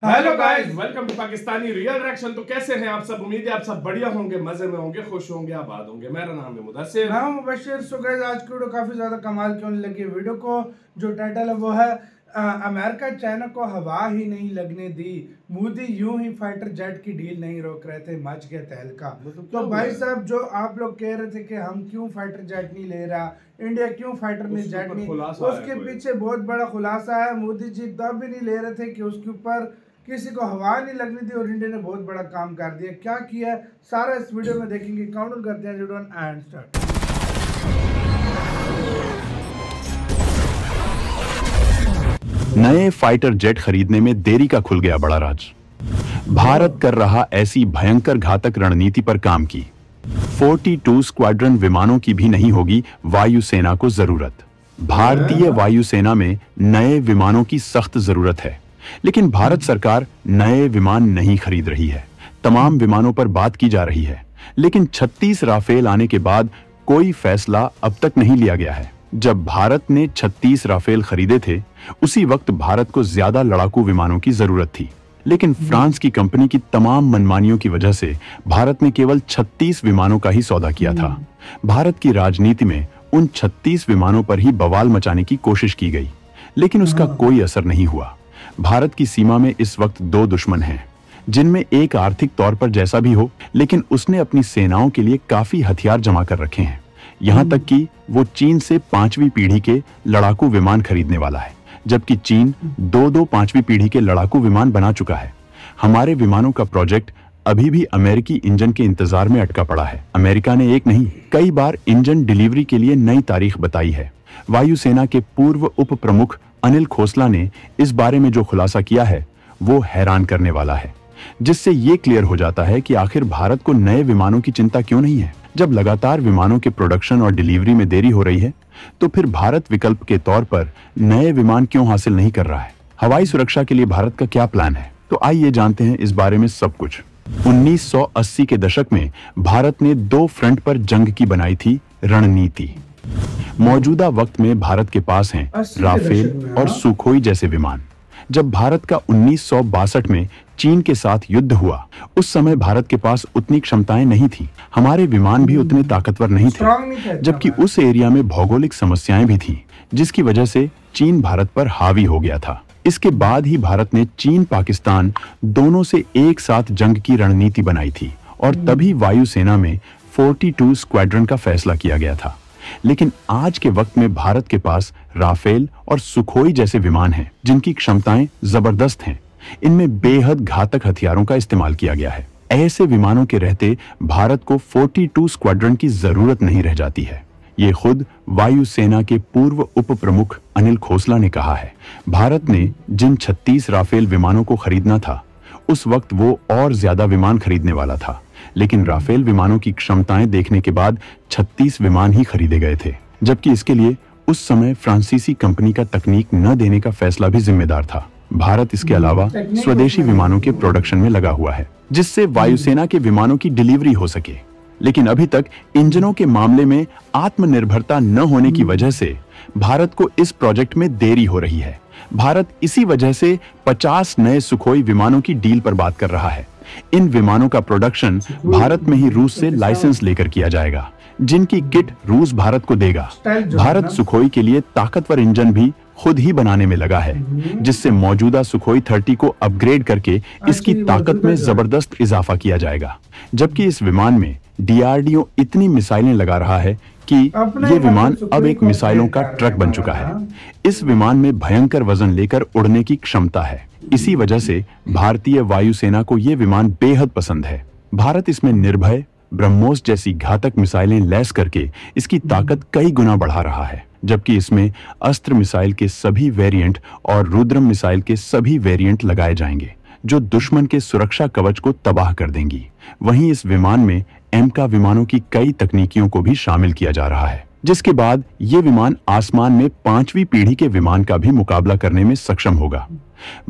Hello guys, welcome to Pakistani real reaction. तो कैसे हैं आप सब? उम्मीद है आप सब बढ़िया होंगे, मजे में होंगे, खुश होंगे, आबाद होंगे। मेरा नाम है मुदस्सिर, मैं हूं मुबशिर। सो गाइस, आज की वीडियो काफी ज्यादा कमाल की होने लगी। वीडियो को जो टाइटल है वो है अमेरिका चाइना को हवा ही नहीं लगने दी, मोदी यूं ही फाइटर जेट की डील नहीं रोक रहे थे, मच गया तहलका। तो भाई साहब, जो आप लोग कह रहे थे कि हम क्यों फाइटर जेट नहीं ले रहा, इंडिया क्यों फाइटर नहीं जेट नहीं, उसके पीछे बहुत बड़ा खुलासा है। मोदी जी तब भी नहीं ले रहे थे कि उसके ऊपर किसी को हवा नहीं लगनी थी, और इंडिया ने बहुत बड़ा काम कर दिया। क्या किया सारा इस वीडियो में देखेंगे। काउंट करते हैं वीडियो एंड स्टार्ट। नए फाइटर जेट खरीदने में देरी का खुल गया बड़ा राज। भारत कर रहा ऐसी भयंकर घातक रणनीति पर काम की 42 स्क्वाड्रन विमानों की भी नहीं होगी वायुसेना को जरूरत। भारतीय वायुसेना में नए विमानों की सख्त जरूरत है, लेकिन भारत सरकार नए विमान नहीं खरीद रही है। तमाम विमानों पर बात की जा रही है, लेकिन 36 राफेल आने के बाद कोई फैसला अब तक नहीं लिया गया है। जब भारत ने 36 राफेल खरीदे थे, उसी वक्त भारत को ज्यादा लड़ाकू विमानों की जरूरत थी, लेकिन फ्रांस की कंपनी की तमाम मनमानियों की वजह से भारत ने केवल 36 विमानों का ही सौदा किया था। भारत की राजनीति में उन 36 विमानों पर ही बवाल मचाने की कोशिश की गई, लेकिन उसका कोई असर नहीं हुआ। भारत की सीमा में इस वक्त दो दुश्मन हैं, जिनमें एक आर्थिक तौर पर जैसा भी हो, लेकिन उसने अपनी सेनाओं के लिए काफी हथियार जमा कर रखे हैं। यहां तक कि वो चीन से 5वीं पीढ़ी के लड़ाकू विमान खरीदने वाला है, जबकि चीन दो 5वीं पीढ़ी के लड़ाकू विमान बना चुका है। हमारे विमानों का प्रोजेक्ट अभी भी अमेरिकी इंजन के इंतजार में अटका पड़ा है। अमेरिका ने एक नहीं, कई बार इंजन डिलीवरी के लिए नई तारीख बताई है। वायुसेना के पूर्व उप प्रमुख अनिल खोसला ने इस बारे में जो खुलासा किया है वो हैरान करने वाला है, जिससे ये क्लियर हो जाता है कि आखिर भारत को नए विमानों की चिंता क्यों नहीं है। जब लगातार विमानों के प्रोडक्शन और डिलीवरी में देरी हो रही है, तो फिर भारत विकल्प के तौर पर नए विमान क्यों हासिल नहीं कर रहा है? हवाई सुरक्षा के लिए भारत का क्या प्लान है? तो आइए जानते हैं इस बारे में सब कुछ। 1980 के दशक में भारत ने 2 फ्रंट पर जंग की बनाई थी रणनीति। मौजूदा वक्त में भारत के पास हैं राफेल और सुखोई जैसे विमान। जब भारत का 1962 में चीन के साथ युद्ध हुआ, उस समय भारत के पास उतनी क्षमताएं नहीं थी, हमारे विमान भी उतने ताकतवर नहीं थे, जबकि उस एरिया में भौगोलिक समस्याएं भी थीं, जिसकी वजह से चीन भारत पर हावी हो गया था। इसके बाद ही भारत ने चीन पाकिस्तान दोनों से एक साथ जंग की रणनीति बनाई थी, और तभी वायुसेना में 42 स्क्वाड्रन का फैसला किया गया था। लेकिन आज के वक्त में भारत के पास राफेल और सुखोई जैसे विमान हैं, जिनकी क्षमताएं जबरदस्त हैं। इनमें बेहद घातक हथियारों का इस्तेमाल किया गया है। ऐसे विमानों के रहते भारत को 42 स्क्वाड्रन की जरूरत नहीं रह जाती है। ये खुद वायुसेना के पूर्व उप प्रमुख अनिल खोसला ने कहा है। भारत ने जिन 36 राफेल विमानों को खरीदना था, उस वक्त वो और ज्यादा विमान खरीदने वाला था, लेकिन राफेल विमानों की क्षमताएं देखने के बाद 36 विमान ही खरीदे गए थे, जबकि इसके लिए उस समय फ्रांसीसी कंपनी का तकनीक न देने का फैसला भी जिम्मेदार था। भारत इसके अलावा स्वदेशी विमानों के प्रोडक्शन में लगा हुआ है, जिससे वायुसेना के विमानों की डिलीवरी हो सके, लेकिन अभी तक इंजनों के मामले में आत्मनिर्भरता न होने की वजह से भारत को इस प्रोजेक्ट में देरी हो रही है। भारत इसी वजह से 50 नए सुखोई विमानों की डील पर बात कर रहा है। इन विमानों का प्रोडक्शन भारत में ही रूस से लाइसेंस लेकर किया जाएगा, जिनकी किट रूस भारत को देगा। भारत सुखोई के लिए ताकतवर इंजन भी खुद ही बनाने में लगा है, जिससे मौजूदा सुखोई 30 को अपग्रेड करके इसकी ताकत में जबरदस्त इजाफा किया जाएगा। जबकि इस विमान में डीआरडीओ इतनी मिसाइलें लगा रहा है कि ये विमान अब एक मिसाइलों का ट्रक बन चुका है। इस विमान में भयंकर वजन लेकर उड़ने की क्षमता है। इसी वजह से भारतीय वायुसेना को ये विमान बेहद पसंद है। भारत इसमें निर्भय, ब्रह्मोस जैसी घातक मिसाइलें लैस करके इसकी ताकत कई गुना बढ़ा रहा है, जबकि इसमें अस्त्र मिसाइल के सभी वेरिएंट और रुद्रम मिसाइल के सभी वेरिएंट लगाए जाएंगे, जो दुश्मन के सुरक्षा कवच को तबाह कर देंगी। वहीं इस विमान में एमका विमानों की कई तकनीकियों को भी शामिल किया जा रहा है, जिसके बाद ये विमान आसमान में 5वीं पीढ़ी के विमान का भी मुकाबला करने में सक्षम होगा।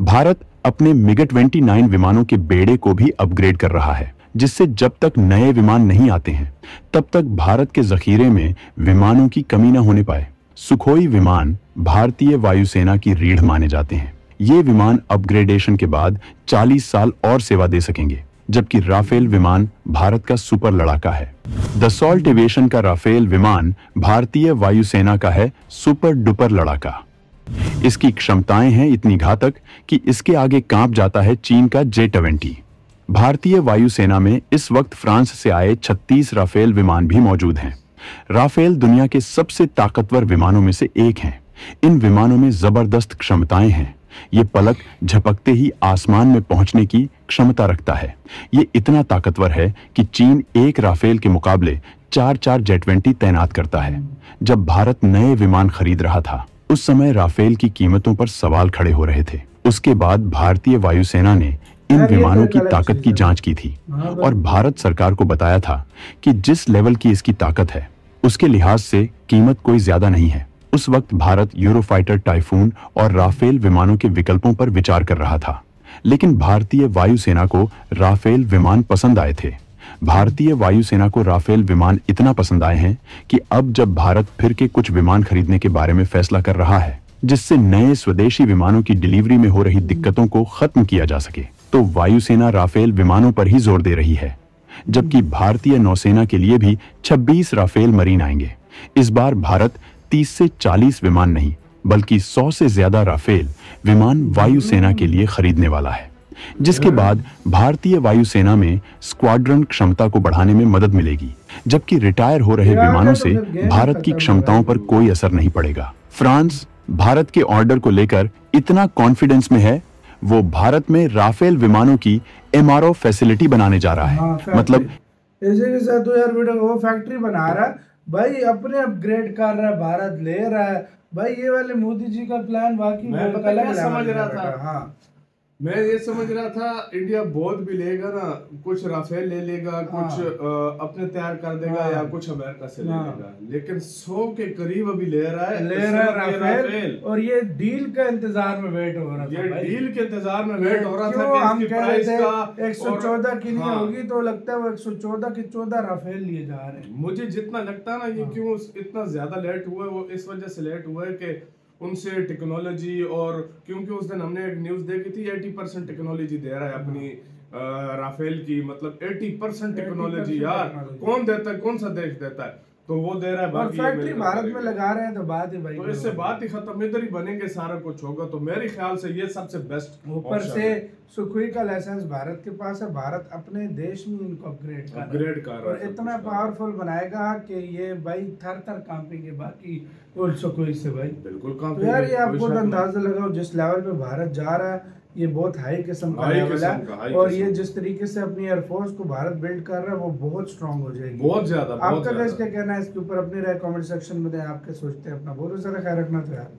भारत अपने मिग-29 विमानों के बेड़े को भी अपग्रेड कर रहा है, जिससे जब तक नए विमान नहीं आते हैं, तब तक भारत के जखीरे में विमानों की कमी न होने पाए। सुखोई विमान भारतीय वायुसेना की रीढ़ माने जाते हैं। ये विमान अपग्रेडेशन के बाद 40 साल और सेवा दे सकेंगे, जबकि राफेल विमान भारत का सुपर लड़ाका है। दसॉल्ट एविएशन का राफेल विमान भारतीय वायुसेना का है सुपर डुपर लड़ाका। इसकी क्षमताएं हैं इतनी घातक कि इसके आगे कांप जाता है चीन का J-20। भारतीय वायुसेना में इस वक्त फ्रांस से आए 36 राफेल विमान भी मौजूद हैं। राफेल दुनिया के सबसे ताकतवर विमानों में से एक हैं। इन विमानों में जबरदस्त क्षमताएं हैं। ये पलक झपकते ही आसमान में पहुंचने की क्षमता रखता है। ये इतना ताकतवर है कि चीन एक राफेल के मुकाबले 4-4 J-20 तैनात करता है। जब भारत नए विमान खरीद रहा था, उस समय राफेल की कीमतों पर सवाल खड़े हो रहे थे। उसके बाद भारतीय वायुसेना ने इन विमानों की ताकत की जांच की थी और भारत सरकार को बताया था कि जिस लेवल की इसकी ताकत है, उसके लिहाज से कीमत कोई ज्यादा नहीं है। उस वक्त भारत यूरोफाइटर टाइफून और राफेल विमानों के विकल्पों पर विचार कर रहा था, लेकिन भारतीय वायुसेना को राफेल विमान पसंद आए थे। भारतीय वायुसेना को राफेल विमान इतना पसंद आए हैं कि अब जब भारत फिर के कुछ विमान खरीदने के बारे में फैसला कर रहा है, जिससे नए स्वदेशी विमानों की डिलीवरी में हो रही दिक्कतों को खत्म किया जा सके, तो वायुसेना राफेल विमानों पर ही जोर दे रही है। जबकि भारतीय नौसेना के लिए भी 26 राफेल मरीन आएंगे। इस बार भारत 30 से 40 विमान नहीं, बल्कि 100 से ज्यादा राफेल विमान वायुसेना के लिए खरीदने वाला है, जिसके बाद भारतीय वायुसेना में स्क्वाड्रन क्षमता को बढ़ाने में मदद मिलेगी, जबकि रिटायर हो रहे विमानों से भारत की क्षमताओं पर कोई असर नहीं पड़ेगा। फ्रांस भारत के ऑर्डर को लेकर इतना कॉन्फिडेंस में है, वो भारत में राफेल विमानों की MRO फैसिलिटी बनाने जा रहा है। मतलब इसी के साथ तो यार बेटा वो फैक्ट्री बना रहा है भाई, अपने अपग्रेड कर रहा है, भारत ले रहा है भाई। ये वाले मोदी जी का प्लान वाकई मैं अलग समझ रहा था। हाँ, मैं ये समझ रहा था इंडिया बहुत भी लेगा ना, कुछ राफेल ले लेगा, कुछ अपने तैयार कर देगा, या कुछ अमेरिका से ले लेगा, लेकिन 100 के करीब अभी ले रहा है राफेल। और ये डील का इंतजार में वेट हो रहा था, ये डील के इंतजार में वेट हो रहा था कि हम इसकी कह रहे प्राइस थे का 114 की नहीं होगी, तो लगता है वो 114 के 14 राफेल लिए जा रहे हैं। मुझे जितना लगता है ना, ये क्यों इतना ज्यादा लेट हुआ है, वो इस वजह से लेट हुआ है कि उनसे टेक्नोलॉजी, और क्योंकि उस दिन हमने एक न्यूज़ देखी थी 80% टेक्नोलॉजी दे रहा है अपनी राफेल की, मतलब 80% टेक्नोलॉजी। यार कौन देता है, कौन सा देश देता है? तो वो दे रहा है। और फैक्ट्री भारत में लगा रहे हैं तो बात ही भाई, तो इससे बात ही खत्म, इधर ही बनेंगे, सारा कुछ होगा। तो मेरे ख्याल से ये सबसे बेस्ट। ऊपर से सुखोई का लाइसेंस भारत के पास है, भारत अपने देश में इनको अपग्रेड कर रहा है और इतना पावरफुल बनाएगा कि ये भाई थर थर कांपेंगे बाकी सुखोई से भाई, बिल्कुल कांपेंगे। तो यार ये आपको अंदाजा लगाओ जिस लेवल पे भारत जा रहा है, ये बहुत हाई किस्म का लेवल है। और ये जिस तरीके से अपनी एयरफोर्स को भारत बिल्ड कर रहा है, वो बहुत स्ट्रांग हो जाएगी, बहुत ज्यादा। आपका क्या कहना है इसके ऊपर? अपनी राय कमेंट सेक्शन में दें। आप क्या सोचते हैं? अपना बहुत सारा ख्याल रखना था यार।